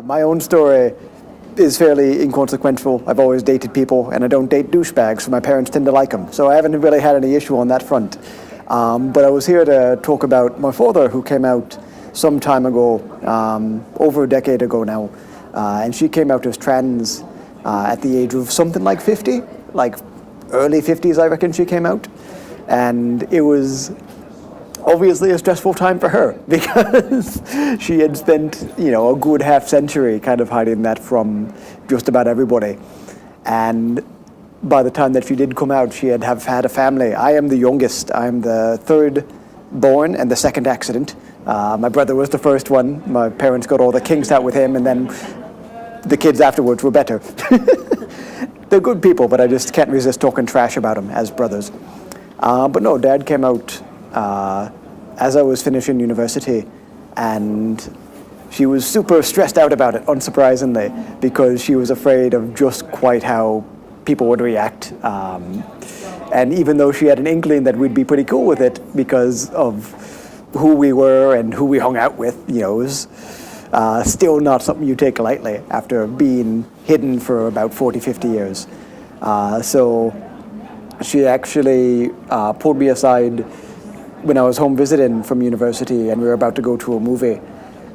My own story is fairly inconsequential. I've always dated people, and I don't date douchebags, so my parents tend to like them. So I haven't really had any issue on that front. But I was here to talk about my father, who came out some time ago, over a decade ago now, and she came out as trans at the age of something like 50, like early 50s, I reckon she came out. And it was obviously a stressful time for her because she had spent, a good half century kind of hiding that from just about everybody. And by the time that she did come out, she had had a family. I am the youngest. I'm the third born and the second accident. My brother was the first one. My parents got all the kinks out with him, and then the kids afterwards were better. They're good people, but I just can't resist talking trash about them as brothers. But no, Dad came out as I was finishing university, and she was super stressed out about it, unsurprisingly, because she was afraid of just quite how people would react. And even though she had an inkling that we'd be pretty cool with it because of who we were and who we hung out with, it was still not something you take lightly after being hidden for about 40, 50 years. So she actually pulled me aside when I was home visiting from university, and we were about to go to a movie.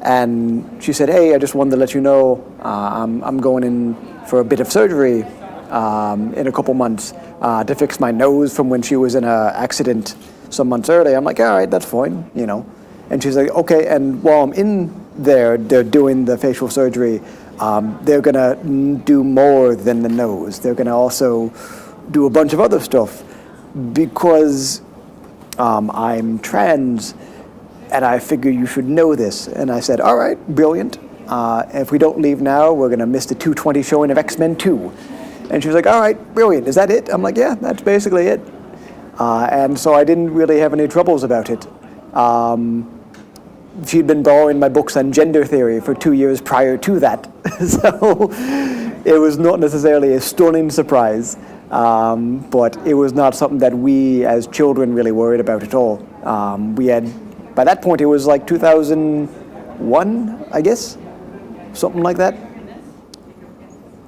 And she said, "Hey, I just wanted to let you know I'm going in for a bit of surgery in a couple months to fix my nose from when she was in an accident some months earlier." I'm like, "All right, that's fine, And she's like, "Okay, and while I'm in there, they're doing the facial surgery. They're gonna do more than the nose. They're gonna also do a bunch of other stuff because I'm trans, and I figure you should know this." And I said, "All right, brilliant. If we don't leave now, we're gonna miss the 2:20 showing of X-Men 2. And she was like, "All right, brilliant. Is that it?" I'm like, "Yeah, that's basically it." And so I didn't really have any troubles about it. She'd been borrowing my books on gender theory for 2 years prior to that. So it was not necessarily a stunning surprise, but it was not something that we as children really worried about at all. We had, by that point, it was like 2001, I guess, something like that.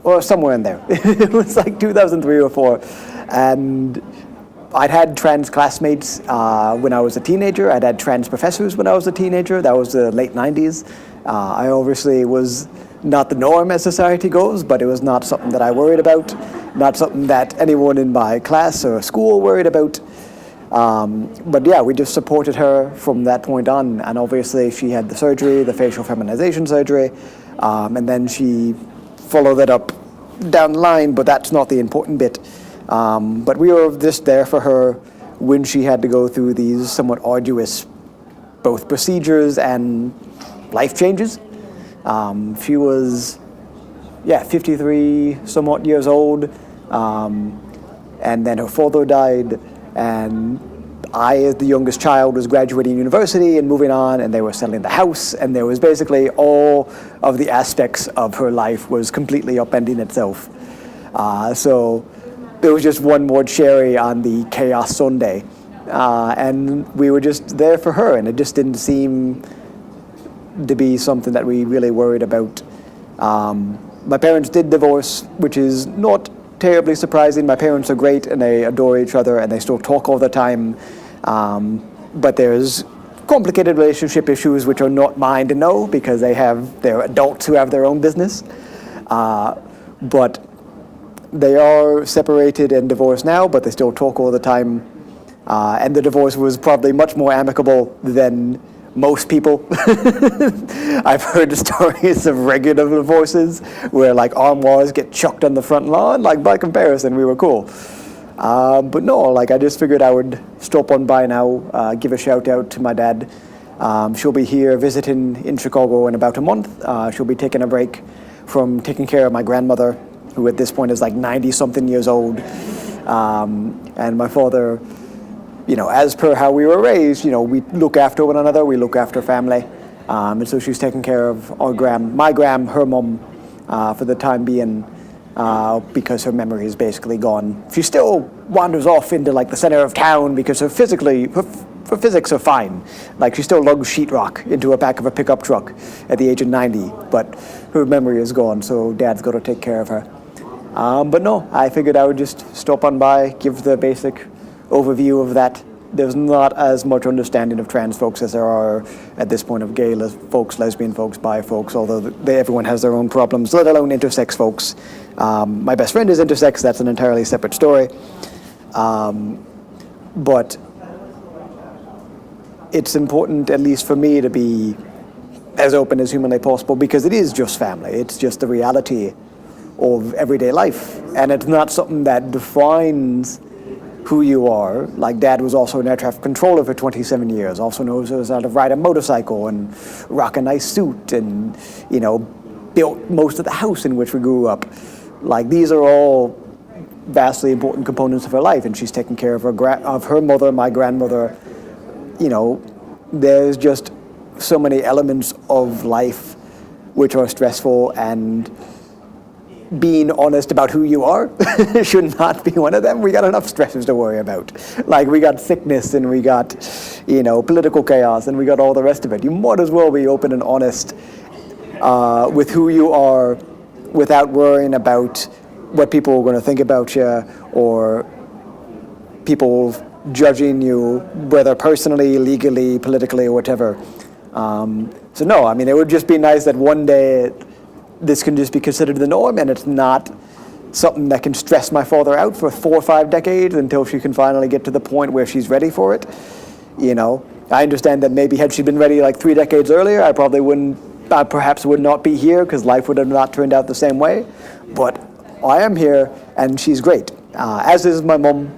Or somewhere in there. It was like 2003 or 4. And I'd had trans classmates when I was a teenager. I'd had trans professors when I was a teenager. That was the late 90s. I obviously was not the norm as society goes, but it was not something that I worried about, not something that anyone in my class or school worried about. But yeah, we just supported her from that point on. And obviously she had the surgery, the facial feminization surgery, and then she followed it up down the line, but that's not the important bit. But we were just there for her when she had to go through these somewhat arduous both procedures and life changes. She was, 53 somewhat years old, and then her father died, and I, as the youngest child, was graduating university and moving on, and they were selling the house, and there was basically all of the aspects of her life was completely upending itself. So there was just one more cherry on the chaos sundae, and we were just there for her, and it just didn't seem to be something that we really worried about. My parents did divorce, which is not terribly surprising. My parents are great, and they adore each other, and they still talk all the time. But there's complicated relationship issues which are not mine to know because they're adults who have their own business. But they are separated and divorced now, but they still talk all the time. And the divorce was probably much more amicable than most people. I've heard stories of regular divorces where like armoires get chucked on the front lawn. Like by comparison, we were cool. But no, I just figured I would stop on by now, give a shout out to my dad. She'll be here visiting in Chicago in about a month. She'll be taking a break from taking care of my grandmother, who at this point is like 90-something years old. And my father, as per how we were raised, we look after one another, we look after family. And so she's taking care of her mom, for the time being, because her memory is basically gone. She still wanders off into the center of town because her physics are fine. She still lugs sheetrock into the back of a pickup truck at the age of 90, but her memory is gone, so Dad's got to take care of her. But no, I figured I would just stop on by, give the basic overview of that. There's not as much understanding of trans folks as there are at this point of gay folks, lesbian folks, bi folks, although everyone has their own problems, let alone intersex folks. My best friend is intersex, that's an entirely separate story. But it's important, at least for me, to be as open as humanly possible, because it is just family. It's just the reality of everyday life. And it's not something that defines who you are. Like, Dad was also an air traffic controller for 27 years, also knows how to ride a motorcycle and rock a nice suit and, you know, built most of the house in which we grew up. Like, these are all vastly important components of her life, and she's taking care of her mother, my grandmother. You know, there's just so many elements of life which are stressful, and being honest about who you are should not be one of them. We got enough stresses to worry about. Like, we got sickness, and we got, you know, political chaos, and we got all the rest of it. You might as well be open and honest with who you are without worrying about what people are going to think about you, or people judging you, whether personally, legally, politically, or whatever. So no, I mean, it would just be nice that one day this can just be considered the norm, and it's not something that can stress my father out for 4 or 5 decades until she can finally get to the point where she's ready for it. You know, I understand that maybe had she been ready like 3 decades earlier, I perhaps would not be here, because life would have not turned out the same way. But I am here, and she's great. As is my mom.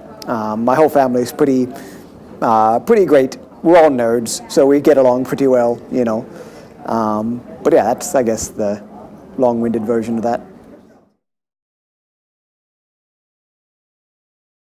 My whole family is pretty great. We're all nerds, so we get along pretty well, you know. But yeah, that's, I guess, the long-winded version of that.